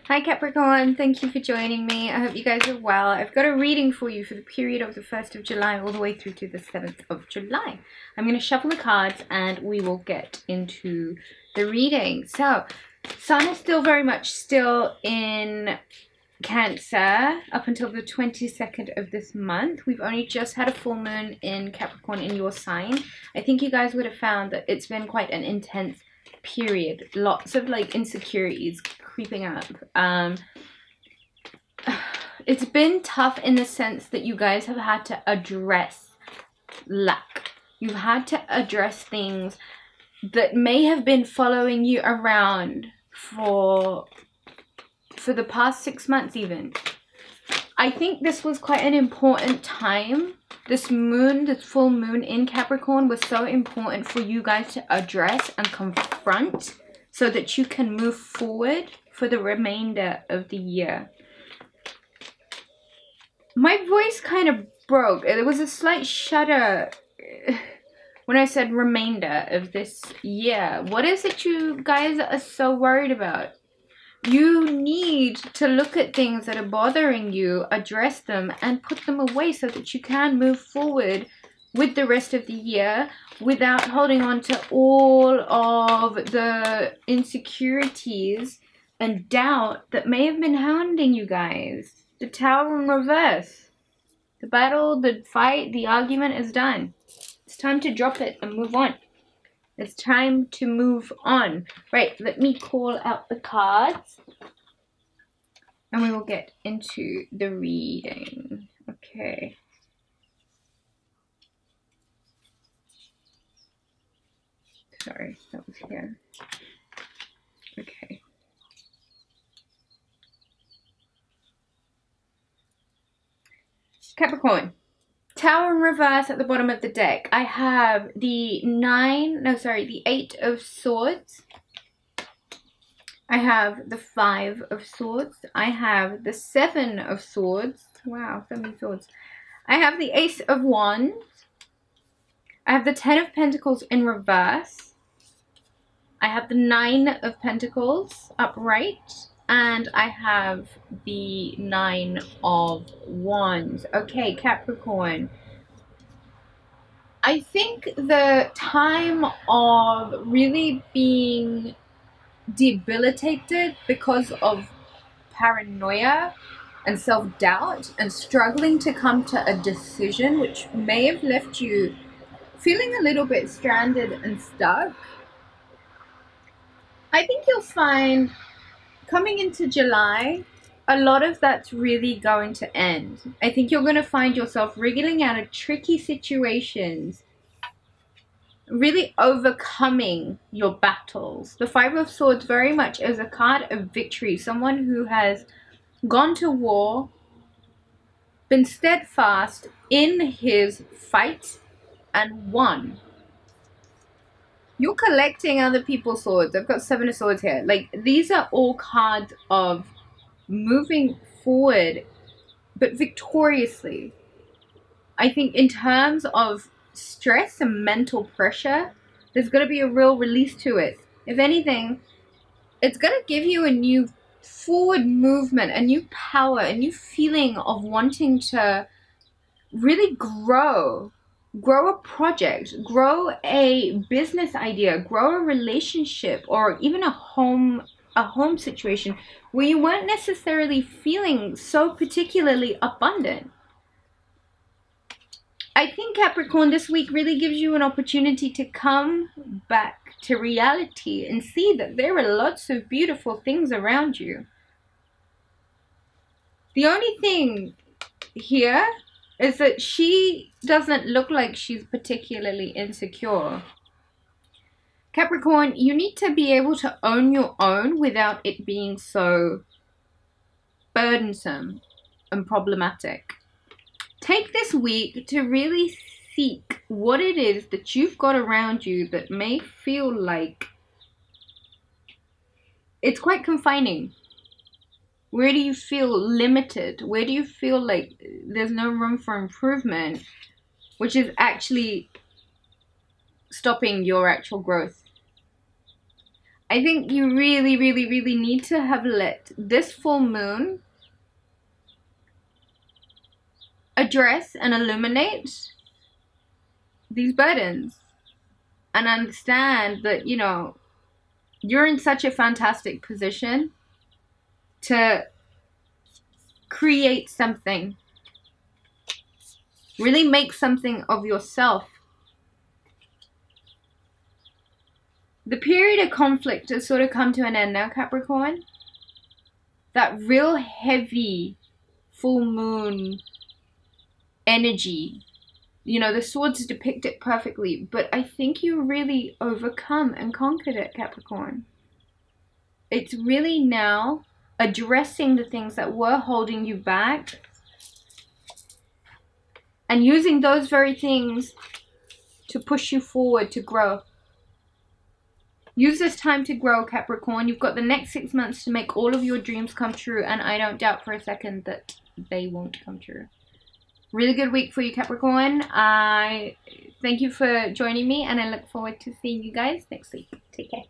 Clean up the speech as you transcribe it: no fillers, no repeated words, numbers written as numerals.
Hi Capricorn, thank you for joining me. I hope you guys are well. I've got a reading for you for the period of the 1st of July all the way through to the 7th of July. I'm going to shuffle the cards and we will get into the reading. So, Sun is still very much still in Cancer up until the 22nd of this month. We've only just had a full moon in Capricorn in your sign. I think you guys would have found that it's been quite an intense period. Lots of like insecurities creeping up. It's been tough in the sense that you guys have had to address lack. You've had to address things that may have been following you around for the past 6 months even. I think this was quite an important time. This moon, this full moon in Capricorn was so important for you guys to address and confront so that you can move forward for the remainder of the year. My voice kind of broke. There was a slight shudder when I said remainder of this year. What is it you guys are so worried about? You need to look at things that are bothering you, address them, and put them away so that you can move forward with the rest of the year without holding on to all of the insecurities and doubt that may have been hounding you guys. The Tower in reverse. The battle, the fight, the argument is done. It's time to drop it and move on. It's time to move on. Right, let me call out the cards. And we will get into the reading. Okay. Sorry, that was here. Okay. Capricorn. Tower in reverse at the bottom of the deck. I have the the 8 of Swords. I have the 5 of Swords. I have the 7 of Swords. Wow, so many swords. I have the Ace of Wands. I have the 10 of Pentacles in reverse. I have the 9 of Pentacles upright. And I have the 9 of Wands. Okay, Capricorn. I think the time of really being debilitated because of paranoia and self-doubt and struggling to come to a decision, which may have left you feeling a little bit stranded and stuck. I think you'll find coming into July, a lot of that's really going to end. I think you're going to find yourself wriggling out of tricky situations, really overcoming your battles. The 5 of Swords very much is a card of victory. Someone who has gone to war, been steadfast in his fight, and won. You're collecting other people's swords. I've got 7 of Swords here. Like, these are all cards of moving forward, but victoriously. I think in terms of stress and mental pressure, there's going to be a real release to it. If anything, it's going to give you a new forward movement, a new power, a new feeling of wanting to really grow a project, grow a business idea, grow a relationship, or even a home situation where you weren't necessarily feeling so particularly abundant. I think Capricorn, this week really gives you an opportunity to come back to reality and see that there are lots of beautiful things around you. The only thing here is that she doesn't look like she's particularly insecure. Capricorn, you need to be able to own your own without it being so burdensome and problematic. Take this week to really seek what it is that you've got around you that may feel like it's quite confining. Where do you feel limited? Where do you feel like there's no room for improvement, which is actually stopping your actual growth? I think you really, really, really need to have let this full moon address and illuminate these burdens, and understand that, you know, you're in such a fantastic position to create something, really make something of yourself. The period of conflict has sort of come to an end now, Capricorn. That real heavy full moon energy, you know, the swords depict it perfectly, but I think you really overcome and conquered it, Capricorn. It's really now addressing the things that were holding you back and using those very things to push you forward, to grow. Use this time to grow, Capricorn. You've got the next 6 months to make all of your dreams come true, and I don't doubt for a second that they won't come true. Really good week for you, Capricorn. I thank you for joining me, and I look forward to seeing you guys next week. Take care.